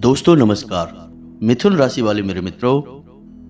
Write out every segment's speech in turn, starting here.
दोस्तों नमस्कार। मिथुन राशि वाले मेरे मित्रों,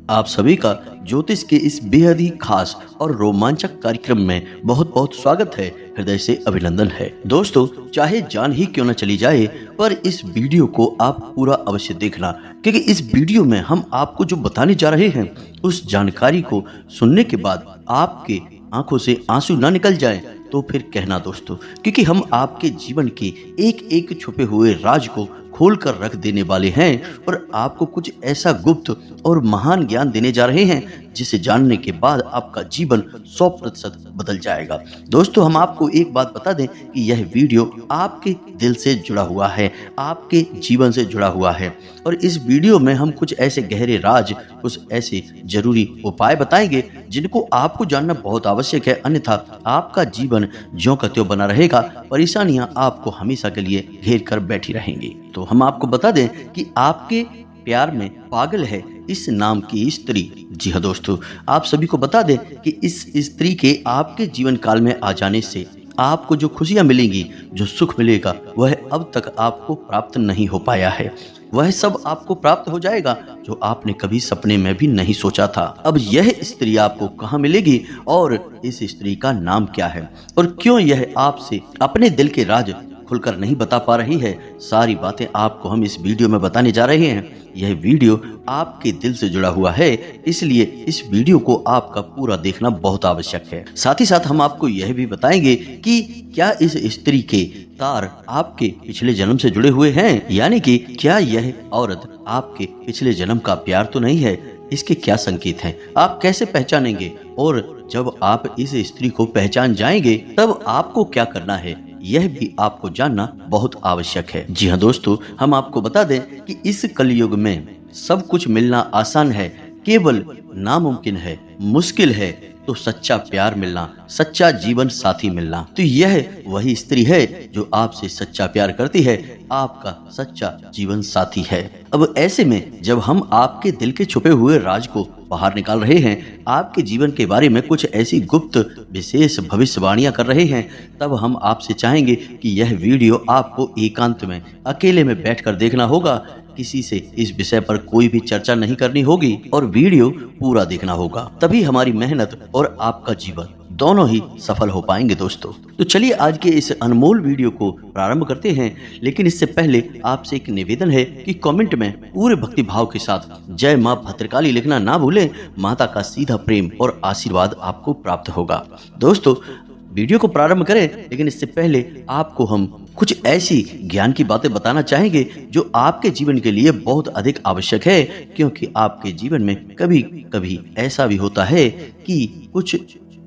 आप सभी का ज्योतिष के इस बेहद ही खास और रोमांचक कार्यक्रम में बहुत बहुत स्वागत है। हृदय से अभिनंदन है। दोस्तों, चाहे जान ही क्यों न चली जाए, पर इस वीडियो को आप पूरा अवश्य देखना, क्योंकि इस वीडियो में हम आपको जो बताने जा रहे हैं उस जानकारी को सुनने के बाद आपके आंखों से आंसू ना निकल जाए तो फिर कहना दोस्तों, क्योंकि हम आपके जीवन के एक एक छुपे हुए राज को खोल कर रख देने वाले हैं और आपको कुछ ऐसा गुप्त और महान ज्ञान देने जा रहे हैं जिसे जानने के बाद आपका जीवन 100% बदल जाएगा। दोस्तों, हम आपको एक बात बता दें कि यह वीडियो आपके दिल से जुड़ा हुआ है, आपके जीवन से जुड़ा हुआ है और इस वीडियो में हम कुछ ऐसे गहरे राज, कुछ ऐसे जरूरी उपाय बताएंगे जिनको आपको जानना बहुत आवश्यक है, अन्यथा आपका जीवन ज्यों का त्यों बना रहेगा, परेशानियां आपको हमेशा के लिए घेर कर बैठी रहेंगी। तो हम आपको बता दें कि आपके प्यार में पागल है इस नाम की स्त्री। जी हाँ दोस्तों, आप सभी को बता दें कि इस स्त्री के आपके जीवन काल में आ जाने से आपको जो खुशियां मिलेंगी, जो सुख मिलेगा, वह अब तक आपको प्राप्त नहीं हो पाया है। वह सब आपको प्राप्त हो जाएगा जो आपने कभी सपने में भी नहीं सोचा था। अब यह स्त्री आपको कहाँ मिलेगी और इस स्त्री का नाम क्या है और क्यों यह आपसे अपने दिल के राज खुलकर नहीं बता पा रही है, सारी बातें आपको हम इस वीडियो में बताने जा रहे हैं। यह वीडियो आपके दिल से जुड़ा हुआ है, इसलिए इस वीडियो को आपका पूरा देखना बहुत आवश्यक है। साथ ही साथ हम आपको यह भी बताएंगे कि क्या इस स्त्री के तार आपके पिछले जन्म से जुड़े हुए हैं, यानी कि क्या यह औरत आपके पिछले जन्म का प्यार तो नहीं है। इसके क्या संकेत हैं, आप कैसे पहचानेंगे और जब आप इस स्त्री को पहचान जाएंगे तब आपको क्या करना है, यह भी आपको जानना बहुत आवश्यक है। जी हाँ दोस्तों, हम आपको बता दें कि इस कलयुग में सब कुछ मिलना आसान है, केवल नामुमकिन है, मुश्किल है तो सच्चा प्यार मिलना, सच्चा जीवन साथी मिलना। तो यह वही स्त्री है जो आपसे सच्चा प्यार करती है, आपका सच्चा जीवन साथी है। अब ऐसे में जब हम आपके दिल के छुपे हुए राज को बाहर निकाल रहे हैं, आपके जीवन के बारे में कुछ ऐसी गुप्त विशेष भविष्यवाणियां कर रहे हैं, तब हम आपसे चाहेंगे कि यह वीडियो आपको एकांत में अकेले में बैठकर देखना होगा। किसी से इस विषय पर कोई भी चर्चा नहीं करनी होगी और वीडियो पूरा देखना होगा, तभी हमारी मेहनत और आपका जीवन दोनों ही सफल हो पाएंगे। दोस्तों, तो चलिए आज के इस अनमोल वीडियो को प्रारंभ करते हैं, लेकिन इससे पहले आपसे एक निवेदन है कि कमेंट में पूरे भक्ति भाव के साथ जय मां भद्रकाली लिखना ना भूलें। माता का सीधा प्रेम और आशीर्वाद आपको प्राप्त होगा। दोस्तों, वीडियो को प्रारंभ करें, लेकिन इससे पहले आपको हम कुछ ऐसी ज्ञान की बातें बताना चाहेंगे जो आपके जीवन के लिए बहुत अधिक आवश्यक है, क्योंकि आपके जीवन में कभी कभी ऐसा भी होता है कि कुछ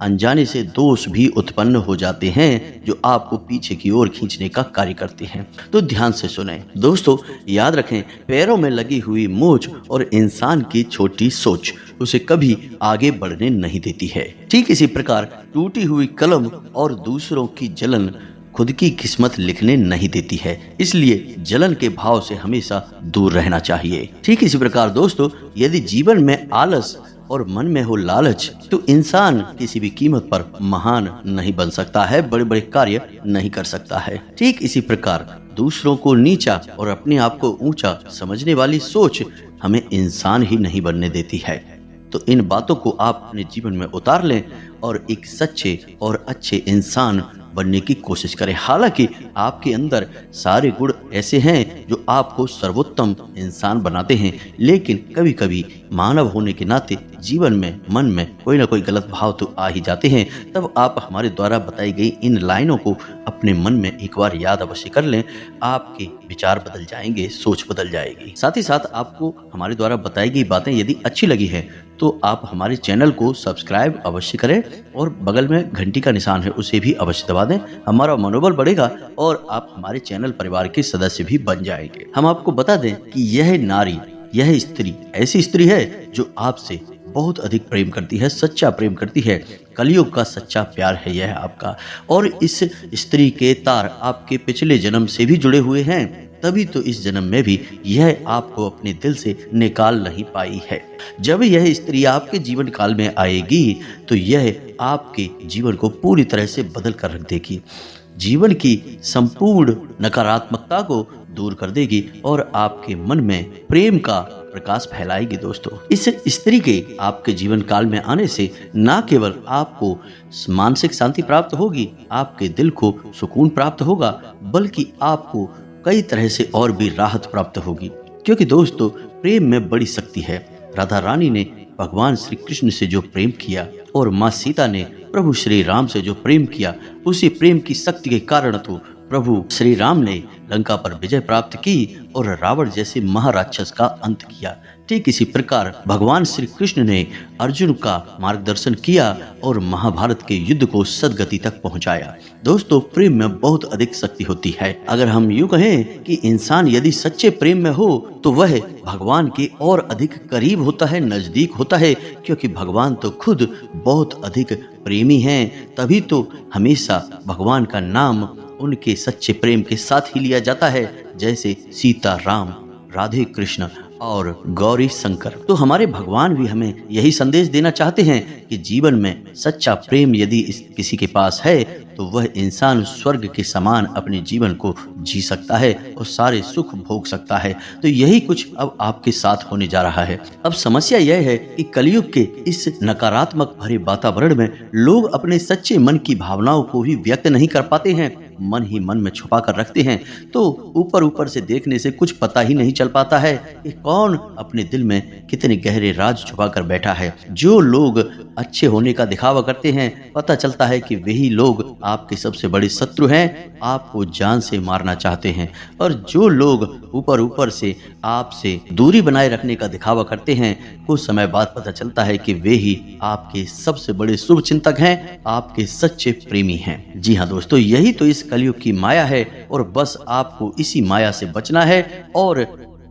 अनजाने से दोष भी उत्पन्न हो जाते हैं जो आपको पीछे की ओर खींचने का कार्य करते हैं। तो ध्यान से सुनें। दोस्तों, याद रखें, पैरों में लगी हुई मोच और इंसान की छोटी सोच उसे कभी आगे बढ़ने नहीं देती है। ठीक इसी प्रकार टूटी हुई कलम और दूसरों की जलन खुद की किस्मत लिखने नहीं देती है, इसलिए जलन के भाव से हमेशा दूर रहना चाहिए। ठीक इसी प्रकार दोस्तों, यदि जीवन में आलस और मन में हो लालच, तो इंसान किसी भी कीमत पर महान नहीं बन सकता है, बड़े बड़े कार्य नहीं कर सकता है। ठीक इसी प्रकार दूसरों को नीचा और अपने आप को ऊंचा समझने वाली सोच हमें इंसान ही नहीं बनने देती है। तो इन बातों को आप अपने जीवन में उतार लें और एक सच्चे और अच्छे इंसान बनने की कोशिश करें। हालांकि आपके अंदर सारे गुण ऐसे हैं जो आपको सर्वोत्तम इंसान बनाते हैं, लेकिन कभी कभी मानव होने के नाते जीवन में मन में कोई ना कोई गलत भाव तो आ ही जाते हैं। तब आप हमारे द्वारा बताई गई इन लाइनों को अपने मन में एक बार याद अवश्य कर लें, आपके विचार बदल जाएंगे, सोच बदल जाएगी। साथ ही साथ आपको हमारे द्वारा बताई गई बातें यदि अच्छी लगी है तो आप हमारे चैनल को सब्सक्राइब अवश्य करें और बगल में घंटी का निशान है उसे भी अवश्य दबा दें। हमारा मनोबल बढ़ेगा और आप हमारे चैनल परिवार के सदस्य भी बन जाएंगे। हम आपको बता दें कि यह नारी, यह स्त्री ऐसी स्त्री है जो आपसे बहुत अधिक प्रेम करती है, सच्चा प्रेम करती है। कलयुग का सच्चा प्यार है यह आपका, और इस स्त्री के तार आपके पिछले जन्म से भी जुड़े हुए हैं, तभी तो इस जन्म में भी यह आपको अपने दिल से निकाल नहीं पाई है। जब यह स्त्री आपके जीवन काल में आएगी तो यह आपके जीवन को पूरी तरह से बदल कर रख देगी। जीवन की संपूर्ण नकारात्मकता को दूर कर देगी और आपके मन में प्रेम का प्रकाश फैलाएगी। दोस्तों, इस स्त्री के आपके जीवन काल में आने से न केवल आपको मानसिक शांति प्राप्त होगी, आपके दिल को सुकून प्राप्त होगा, बल्कि आपको कई तरह से और भी राहत प्राप्त होगी। क्योंकि दोस्तों, प्रेम में बड़ी शक्ति है। राधा रानी ने भगवान श्री कृष्ण से जो प्रेम किया और माँ सीता ने प्रभु श्री राम से जो प्रेम किया, उसी प्रेम की शक्ति के कारण तो प्रभु श्री राम ने लंका पर विजय प्राप्त की और रावण जैसे महाराक्षस का अंत किया। ठीक इसी प्रकार भगवान श्री कृष्ण ने अर्जुन का मार्गदर्शन किया और महाभारत के युद्ध को सदगति तक पहुंचाया। दोस्तों, प्रेम में बहुत अधिक शक्ति होती है। अगर हम यूं कहें कि इंसान यदि सच्चे प्रेम में हो तो वह भगवान के और अधिक करीब होता है, नजदीक होता है, क्योंकि भगवान तो खुद बहुत अधिक प्रेमी हैं। तभी तो हमेशा भगवान का नाम उनके सच्चे प्रेम के साथ ही लिया जाता है, जैसे सीता राम, राधे कृष्ण और गौरी शंकर। तो हमारे भगवान भी हमें यही संदेश देना चाहते हैं कि जीवन में सच्चा प्रेम यदि किसी के पास है तो वह इंसान स्वर्ग के समान अपने जीवन को जी सकता है और सारे सुख भोग सकता है। तो यही कुछ अब आपके साथ होने जा रहा है। अब समस्या यह है कि कलयुग के इस नकारात्मक भरे वातावरण में लोग अपने सच्चे मन की भावनाओं को ही व्यक्त नहीं कर पाते हैं, मन ही मन में छुपा कर रखते हैं। तो ऊपर ऊपर से देखने से कुछ पता ही नहीं चल पाता है कि कौन अपने दिल में कितने गहरे राज छुपा कर बैठा है। जो लोग अच्छे होने का दिखावा करते हैं, पता चलता है कि वही लोग आपके सबसे बड़े शत्रु हैं, आपको जान से मारना चाहते हैं। और जो लोग ऊपर ऊपर से आपसे दूरी बनाए रखने का दिखावा करते हैं, कुछ समय बाद पता चलता है कि वे ही आपके सबसे बड़े शुभ चिंतक हैं, आपके सच्चे प्रेमी हैं। जी हाँ दोस्तों, यही तो इस कलयुग की माया है और बस आपको इसी माया से बचना है और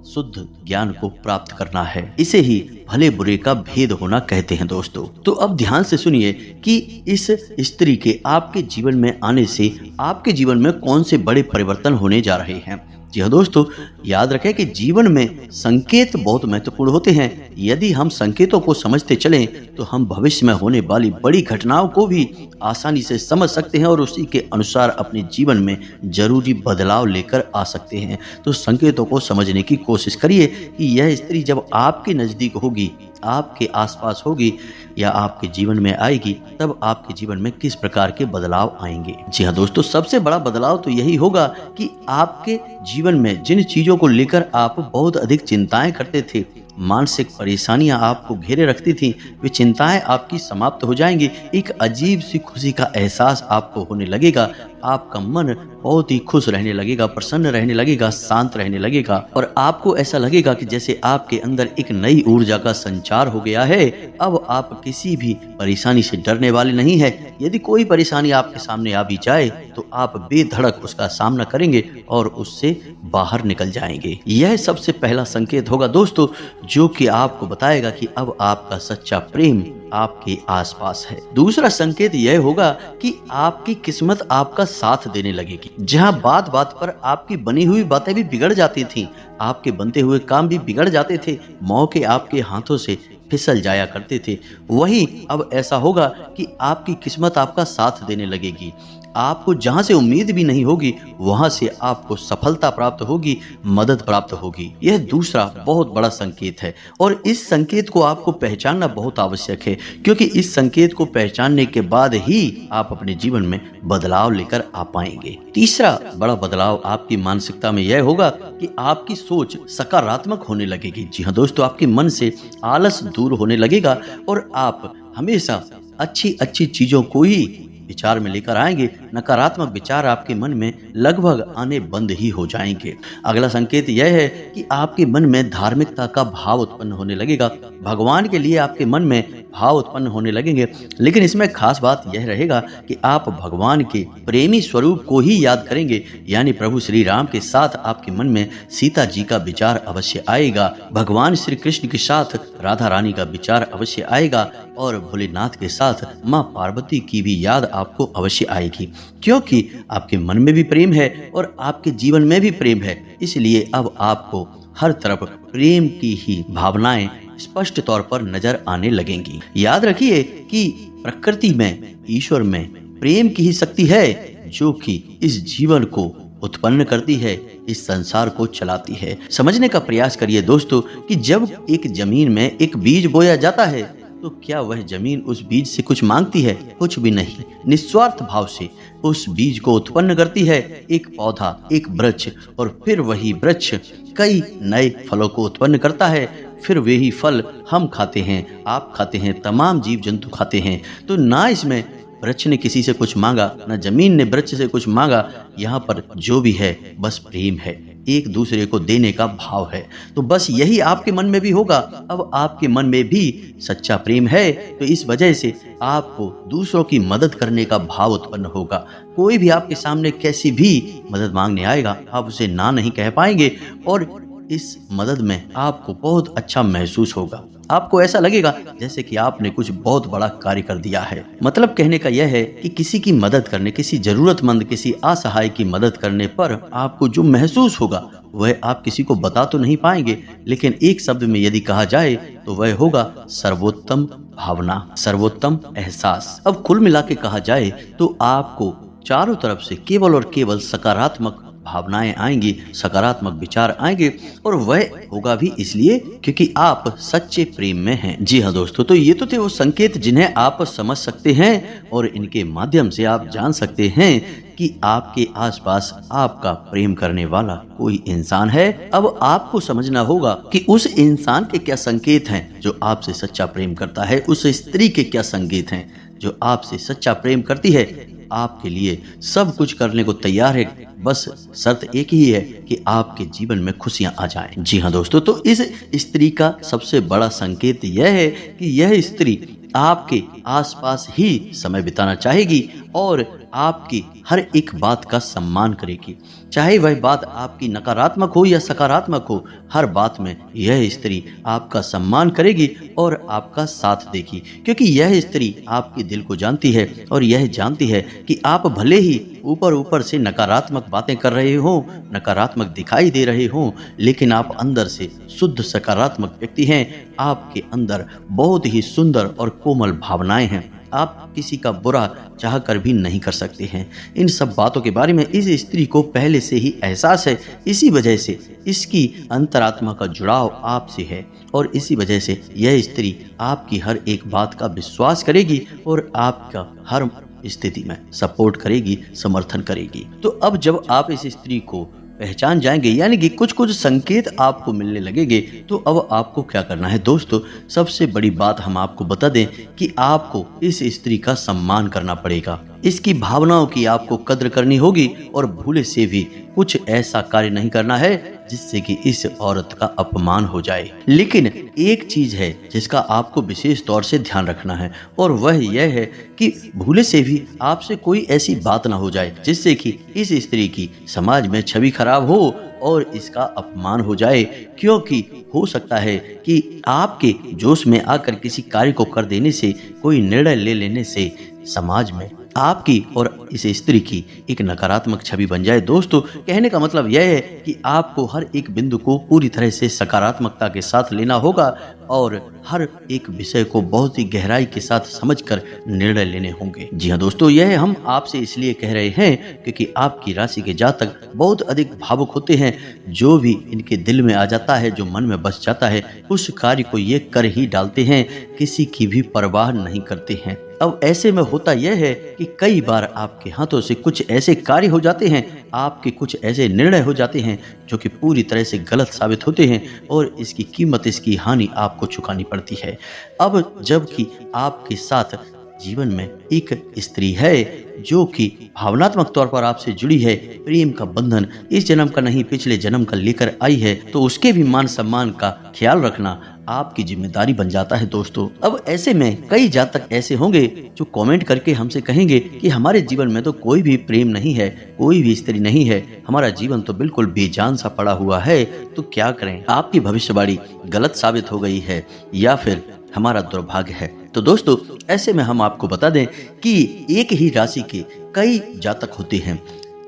शुद्ध ज्ञान को प्राप्त करना है। इसे ही भले बुरे का भेद होना कहते हैं। दोस्तों, तो अब ध्यान से सुनिए कि इस स्त्री के आपके जीवन में आने से आपके जीवन में कौन से बड़े परिवर्तन होने जा रहे हैं। जी हाँ दोस्तों, याद रखें कि जीवन में संकेत बहुत महत्वपूर्ण होते हैं। यदि हम संकेतों को समझते चलें तो हम भविष्य में होने वाली बड़ी घटनाओं को भी आसानी से समझ सकते हैं और उसी के अनुसार अपने जीवन में जरूरी बदलाव लेकर आ सकते हैं। तो संकेतों को समझने की कोशिश करिए कि यह स्त्री जब आपके नजदीक होगी, आपके आसपास होगी या आपके जीवन में आएगी, तब आपके जीवन में किस प्रकार के बदलाव आएंगे। जी हाँ दोस्तों, सबसे बड़ा बदलाव तो यही होगा कि आपके जीवन में जिन चीजों को लेकर आप बहुत अधिक चिंताएं करते थे, मानसिक परेशानियां आपको घेरे रखती थी, वे चिंताएं आपकी समाप्त हो जाएंगी। एक अजीब सी खुशी का एहसास आपको होने लगेगा। आपका मन बहुत ही खुश रहने लगेगा, प्रसन्न रहने लगेगा, शांत रहने लगेगा और आपको ऐसा लगेगा कि जैसे आपके अंदर एक नई ऊर्जा का संचार हो गया है। अब आप किसी भी परेशानी से डरने वाले नहीं है। यदि कोई परेशानी आपके सामने आ भी जाए तो आप बेधड़क उसका सामना करेंगे और उससे बाहर निकल जाएंगे। यह सबसे पहला संकेत होगा दोस्तों, जो कि आपको बताएगा कि अब आपका सच्चा प्रेम आपके आसपास है। दूसरा संकेत यह होगा कि आपकी किस्मत आपका साथ देने लगेगी। जहां बात बात पर आपकी बनी हुई बातें भी बिगड़ जाती थीं, आपके बनते हुए काम भी बिगड़ जाते थे, मौके आपके हाथों से फिसल जाया करते थे, वही अब ऐसा होगा कि आपकी किस्मत आपका साथ देने लगेगी। आपको जहां से उम्मीद भी नहीं होगी, वहां से आपको सफलता प्राप्त होगी, मदद प्राप्त होगी। यह दूसरा बहुत बड़ा संकेत है और इस संकेत को आपको पहचानना बहुत आवश्यक है, क्योंकि इस संकेत को पहचानने के बाद ही आप अपने जीवन में बदलाव लेकर आ पाएंगे। तीसरा बड़ा बदलाव आपकी मानसिकता में यह होगा कि आपकी सोच सकारात्मक होने लगेगी। जी हाँ दोस्तों, आपके मन से आलस दूर होने लगेगा और आप हमेशा अच्छी अच्छी चीजों को ही विचार में लेकर आएंगे। नकारात्मक विचार आपके मन में लगभग आने बंद ही हो जाएंगे। अगला संकेत यह है कि आपके मन में धार्मिकता का भाव उत्पन्न होने लगेगा। भगवान के लिए आपके मन में भाव उत्पन्न होने लगेंगे, लेकिन इसमें खास बात यह रहेगा कि आप भगवान के प्रेमी स्वरूप को ही याद करेंगे, यानी प्रभु श्री राम के साथ आपके मन में सीता जी का विचार अवश्य आएगा, भगवान श्री कृष्ण के साथ राधा रानी का विचार अवश्य आएगा और भोलेनाथ के साथ माँ पार्वती की भी याद आपको अवश्य आएगी, क्योंकि आपके मन में भी प्रेम है और आपके जीवन में भी प्रेम है। इसलिए अब आपको हर तरफ प्रेम की ही भावनाएं स्पष्ट तौर पर नजर आने लगेंगी। याद रखिए कि प्रकृति में, ईश्वर में प्रेम की ही शक्ति है जो कि इस जीवन को उत्पन्न करती है, इस संसार को चलाती है। समझने का प्रयास करिए दोस्तों कि जब एक जमीन में एक बीज बोया जाता है तो क्या वह जमीन उस बीज से कुछ मांगती है? कुछ भी नहीं। निस्वार्थ भाव से उस बीज को उत्पन्न करती है एक पौधा, एक वृक्ष, और फिर वही वृक्ष कई नए फलों को उत्पन्न करता है। फिर वही फल हम खाते हैं, आप खाते हैं, तमाम जीव जंतु खाते हैं। तो ना इसमें वृक्ष ने किसी से कुछ मांगा, ना जमीन ने वृक्ष से कुछ मांगा। यहाँ पर जो भी है बस प्रेम है, एक दूसरे को देने का भाव है। तो बस यही आपके मन में भी होगा। अब आपके मन में भी सच्चा प्रेम है तो इस वजह से आपको दूसरों की मदद करने का भाव उत्पन्न होगा। कोई भी आपके सामने कैसी भी मदद मांगने आएगा, आप उसे ना नहीं कह पाएंगे और इस मदद में आपको बहुत अच्छा महसूस होगा। आपको ऐसा लगेगा जैसे कि आपने कुछ बहुत बड़ा कार्य कर दिया है। मतलब कहने का यह है कि किसी की मदद करने, किसी जरूरतमंद, किसी असहाय की मदद करने पर आपको जो महसूस होगा वह आप किसी को बता तो नहीं पाएंगे, लेकिन एक शब्द में यदि कहा जाए तो वह होगा सर्वोत्तम भावना, सर्वोत्तम एहसास। अब कुल मिला के कहा जाए तो आपको चारों तरफ से केवल और केवल सकारात्मक भावनाएं आएंगी, सकारात्मक विचार आएंगे, और वह होगा भी इसलिए क्योंकि आप सच्चे प्रेम में हैं। जी हाँ दोस्तों, तो ये तो थे वो संकेत जिन्हें आप समझ सकते हैं और इनके माध्यम से आप जान सकते हैं कि आपके आसपास आपका प्रेम करने वाला कोई इंसान है। अब आपको समझना होगा कि उस इंसान के क्या संकेत हैं जो आपसे सच्चा प्रेम करता है, उस स्त्री के क्या संकेत हैं जो आपसे सच्चा प्रेम करती है, आपके लिए सब कुछ करने को तैयार है। बस शर्त एक ही है कि आपके जीवन में खुशियां आ जाएं। जी हाँ दोस्तों, तो इस स्त्री का सबसे बड़ा संकेत यह है कि यह स्त्री आपके आसपास ही समय बिताना चाहेगी और आपकी हर एक बात का सम्मान करेगी। चाहे वह बात आपकी नकारात्मक हो या सकारात्मक हो, हर बात में यह स्त्री आपका सम्मान करेगी और आपका साथ देगी, क्योंकि यह स्त्री आपके दिल को जानती है और यह जानती है कि आप भले ही ऊपर ऊपर से नकारात्मक बातें कर रहे हो, नकारात्मक दिखाई दे रहे हो, लेकिन आप अंदर से शुद्ध सकारात्मक व्यक्ति हैं। आपके अंदर बहुत ही सुंदर और कोमल भावनाएं हैं। आप किसी का बुरा चाह कर भी नहीं कर सकते हैं। इन सब बातों के बारे में इस स्त्री को पहले से ही एहसास है। इसी वजह से इसकी अंतरात्मा का जुड़ाव आपसे है और इसी वजह से यह स्त्री आपकी हर एक बात का विश्वास करेगी और आपका हर स्थिति में सपोर्ट करेगी, समर्थन करेगी। तो अब जब आप इस स्त्री को पहचान जाएंगे, यानी कि कुछ कुछ संकेत आपको मिलने लगेंगे, तो अब आपको क्या करना है दोस्तों? सबसे बड़ी बात हम आपको बता दें कि आपको इस स्त्री का सम्मान करना पड़ेगा। इसकी भावनाओं की आपको कद्र करनी होगी और भूले से भी कुछ ऐसा कार्य नहीं करना है जिससे कि इस औरत का अपमान हो जाए। लेकिन एक चीज है जिसका आपको विशेष तौर से ध्यान रखना है और वह यह है कि भूले से भी आपसे कोई ऐसी बात ना हो जाए जिससे कि इस स्त्री की समाज में छवि खराब हो और इसका अपमान हो जाए, क्योंकि हो सकता है कि आपके जोश में आकर किसी कार्य को कर देने से, कोई निर्णय ले लेने से समाज में आपकी और इस स्त्री की एक नकारात्मक छवि बन जाए। दोस्तों, कहने का मतलब यह है कि आपको हर एक बिंदु को पूरी तरह से सकारात्मकता के साथ लेना होगा और हर एक विषय को बहुत ही गहराई के साथ समझकर निर्णय लेने होंगे। जी हाँ दोस्तों, यह हम आपसे इसलिए कह रहे हैं क्योंकि आपकी राशि के जातक बहुत अधिक भावुक होते हैं। जो भी इनके दिल में आ जाता है, जो मन में बस जाता है, उस कार्य को ये कर ही डालते हैं, किसी की भी परवाह नहीं करते हैं। अब ऐसे में होता यह है कि कई बार आपके हाथों से कुछ ऐसे कार्य हो जाते हैं, आपके कुछ ऐसे निर्णय हो जाते हैं जो कि पूरी तरह से गलत साबित होते हैं और इसकी कीमत, इसकी हानि आपको चुकानी पड़ती है। अब जबकि आपके साथ जीवन में एक स्त्री है जो कि भावनात्मक तौर पर आपसे जुड़ी है, प्रेम का बंधन इस जन्म का नहीं पिछले जन्म का लेकर आई है, तो उसके भी मान सम्मान का ख्याल रखना आपकी जिम्मेदारी बन जाता है। दोस्तों, अब ऐसे में कई जातक ऐसे होंगे जो कमेंट करके हमसे कहेंगे कि हमारे जीवन में तो कोई भी प्रेम नहीं है, कोई भी स्त्री नहीं है, हमारा जीवन तो बिल्कुल बेजान सा पड़ा हुआ है, तो क्या करें? आपकी भविष्यवाणी गलत साबित हो गई है या फिर हमारा दुर्भाग्य है। तो दोस्तों, ऐसे में हम आपको बता दें कि एक ही राशि के कई जातक होते हैं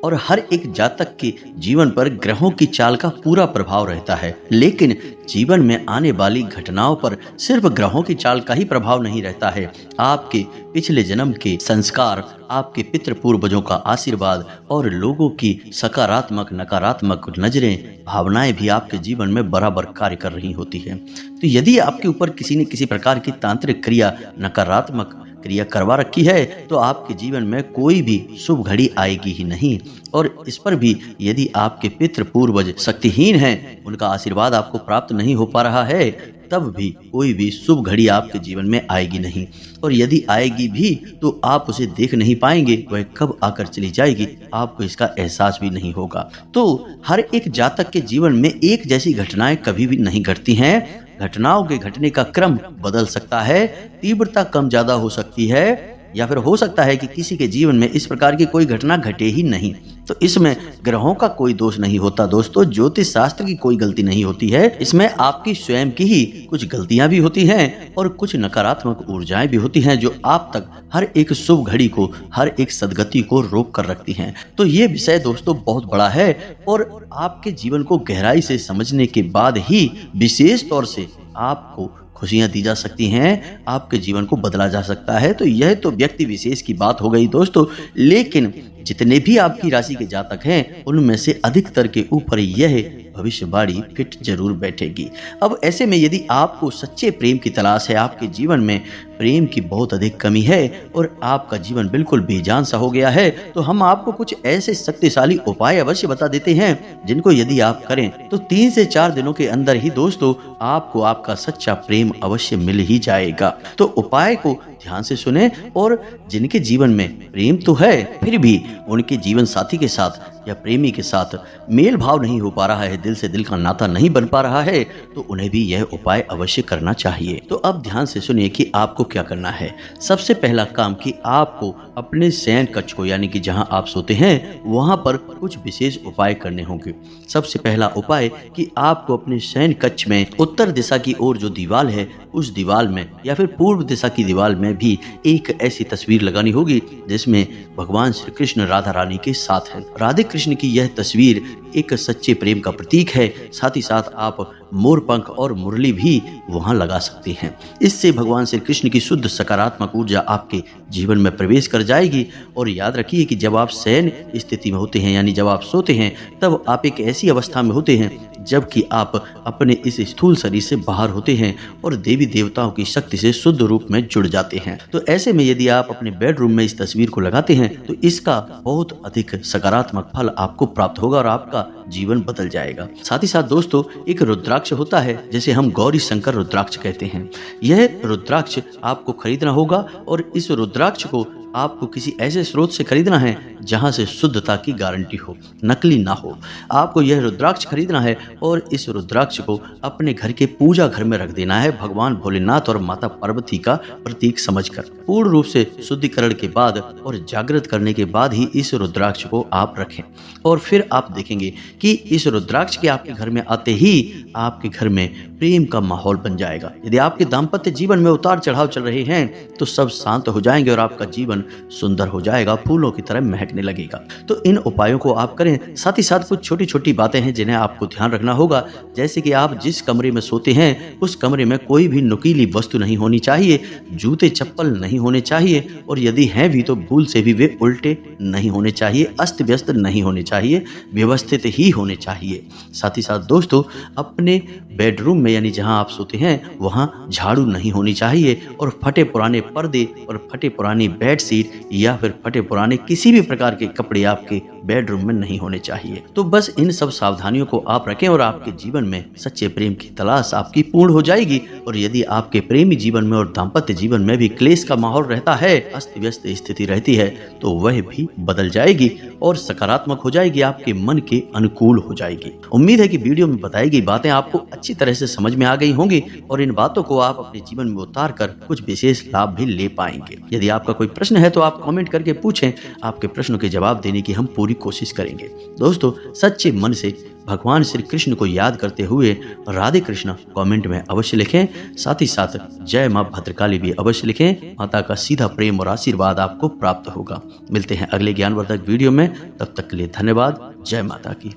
और हर एक जातक के जीवन पर ग्रहों की चाल का पूरा प्रभाव रहता है। लेकिन जीवन में आने वाली घटनाओं पर सिर्फ ग्रहों की चाल का ही प्रभाव नहीं रहता है। आपके पिछले जन्म के संस्कार, आपके पितृ पूर्वजों का आशीर्वाद और लोगों की सकारात्मक नकारात्मक नजरें, भावनाएं भी आपके जीवन में बराबर कार्य कर रही होती है। तो यदि आपके ऊपर किसी न किसी प्रकार की तांत्रिक क्रिया, नकारात्मक क्रिया करवा रखी है, तो आपके जीवन में कोई भी शुभ घड़ी आएगी ही नहीं। और इस पर भी यदि आपके पितृ पूर्वज शक्तिहीन हैं, उनका आशीर्वाद आपको प्राप्त नहीं हो पा रहा है, तब भी कोई भी शुभ घड़ी आपके जीवन में आएगी नहीं। और यदि आएगी भी तो आप उसे देख नहीं पाएंगे, वह कब आकर चली जाएगी आपको इसका एहसास भी नहीं होगा। तो हर एक जातक के जीवन में एक जैसी घटनाएं कभी भी नहीं घटती हैं। घटनाओं के घटने का क्रम बदल सकता है, तीव्रता कम ज्यादा हो सकती है, या फिर हो सकता है कि किसी के जीवन में इस प्रकार की कोई घटना घटे ही नहीं। तो इसमें ग्रहों का कोई दोष नहीं होता दोस्तों, ज्योतिष शास्त्र की कोई गलती नहीं होती है। इसमें आपकी स्वयं की ही कुछ गलतियां भी होती हैं और कुछ नकारात्मक ऊर्जाएं भी होती हैं, जो आप तक हर एक शुभ घड़ी को, हर एक सद्गति को रोक कर रखती हैं। तो ये विषय दोस्तों बहुत बड़ा है और आपके जीवन को गहराई से समझने के बाद ही विशेष तौर से आपको खुशियां दी जा सकती हैं, आपके जीवन को बदला जा सकता है। तो यह तो व्यक्ति विशेष की बात हो गई दोस्तों, लेकिन जितने भी आपकी राशि के जातक हैं, उनमें से अधिकतर के ऊपर यह भविष्यवाणी फिट जरूर बैठेगी। अब ऐसे में यदि आपको सच्चे प्रेम की तलाश है, आपके जीवन में प्रेम की बहुत अधिक कमी है और आपका जीवन बिल्कुल बेजान सा हो गया है, तो हम आपको कुछ ऐसे शक्तिशाली उपाय अवश्य बता देते हैं, जिनको यदि आप करें तो 3 से 4 दिनों के अंदर ही दोस्तों आपको आपका सच्चा प्रेम अवश्य मिल ही जाएगा। तो उपाय को ध्यान से सुने, और जिनके जीवन में प्रेम तो है फिर भी उनके जीवन साथी के साथ या प्रेमी के साथ मेल भाव नहीं हो पा रहा है, दिल से दिल का नाता नहीं बन पा रहा है, तो उन्हें भी यह उपाय अवश्य करना चाहिए। तो अब ध्यान से सुनिए कि आपको क्या करना है। सबसे पहला काम कि आपको अपने शयन कक्ष को, यानी कि जहां आप सोते हैं, वहां पर कुछ विशेष उपाय करने होंगे। सबसे पहला उपाय कि आपको अपने शयन कक्ष में उत्तर दिशा की ओर जो दीवार है, उस दीवार में या फिर पूर्व दिशा की दीवार में भी एक ऐसी तस्वीर लगानी होगी जिसमें भगवान श्री कृष्ण राधा रानी के साथ हैं। राधे कृष्ण की यह तस्वीर एक सच्चे प्रेम का प्रतीक है। साथ ही साथ आप मोर पंख और मुरली भी वहां लगा सकते हैं। इससे भगवान श्री कृष्ण की शुद्ध सकारात्मक ऊर्जा आपके जीवन में प्रवेश कर जाएगी। और याद रखिए कि जब आप शयन स्थिति में होते हैं, यानी जब आप सोते हैं, तब आप एक ऐसी अवस्था में होते हैं जबकि आप अपने इस स्थूल शरीर से बाहर होते हैं और देवी देवताओं की शक्ति से शुद्ध रूप में जुड़ जाते हैं। तो ऐसे में यदि आप अपने बेडरूम में इस तस्वीर को लगाते हैं, तो इसका बहुत अधिक सकारात्मक फल आपको प्राप्त होगा और आपका जीवन बदल जाएगा। साथ ही साथ दोस्तों, एक रुद्राक्ष होता है जिसे हम गौरी शंकर रुद्राक्ष कहते हैं। यह रुद्राक्ष आपको खरीदना होगा और इस रुद्राक्ष को आपको किसी ऐसे स्रोत से खरीदना है जहां से शुद्धता की गारंटी हो, नकली ना हो। आपको यह रुद्राक्ष खरीदना है और इस रुद्राक्ष को अपने घर के पूजा घर में रख देना है, भगवान भोलेनाथ और माता पार्वती का प्रतीक समझकर। पूर्ण रूप से शुद्धिकरण के बाद और जागृत करने के बाद ही इस रुद्राक्ष को आप रखें। और फिर आप देखेंगे कि इस रुद्राक्ष के आपके घर में आते ही आपके घर में प्रेम का माहौल बन जाएगा। यदि आपके दाम्पत्य जीवन में उतार चढ़ाव चल रहे हैं, तो सब शांत हो जाएंगे और आपका जीवन सुंदर हो जाएगा, फूलों की तरह महकने लगेगा। तो इन उपायों को आप करें। साथ ही साथ कुछ छोटी छोटी बातें हैं जिन्हें आपको ध्यान रखना होगा, जैसे कि आप जिस कमरे में सोते हैं उस कमरे में कोई भी नुकीली वस्तु नहीं होनी चाहिए, जूते चप्पल नहीं होने चाहिए, और यदि हैं भी तो भूल से भी वे उल्टे नहीं होने चाहिए, अस्त व्यस्त नहीं होने चाहिए, व्यवस्थित ही होने चाहिए। साथ ही साथ दोस्तों, अपने बेडरूम में यानी जहां आप सोते हैं वहां झाड़ू नहीं होनी चाहिए, और फटे पुराने पर्दे और फटे पुरानी बेडशीट या फिर फटे पुराने किसी भी प्रकार के कपड़े आपके बेडरूम में नहीं होने चाहिए। तो बस इन सब सावधानियों को आप रखें और आपके जीवन में सच्चे प्रेम की तलाश आपकी पूर्ण हो जाएगी। और यदि आपके प्रेमी जीवन में और दाम्पत्य जीवन में भी क्लेश का माहौल रहता है, अस्त व्यस्त स्थिति रहती है, तो वह भी बदल जाएगी और सकारात्मक हो जाएगी, आपके मन के अनुकूल हो जाएगी। उम्मीद है कि वीडियो में बताई गई बातें आपको अच्छी तरह से समझ में आ गई होंगी और इन बातों को आप अपने जीवन में उतार कर कुछ विशेष लाभ भी ले पाएंगे। यदि आपका कोई प्रश्न है तो आप कमेंट करके पूछें, आपके प्रश्नों के जवाब देने की हम पूरी कोशिश करेंगे। दोस्तों, सच्चे मन से भगवान श्री कृष्ण को याद करते हुए राधे कृष्ण कमेंट में अवश्य लिखें। साथ ही साथ जय मां भद्रकाली भी अवश्य लिखें। माता का सीधा प्रेम और आशीर्वाद आपको प्राप्त होगा। मिलते हैं अगले ज्ञानवर्धक वीडियो में, तब तक के लिए धन्यवाद। जय माता की।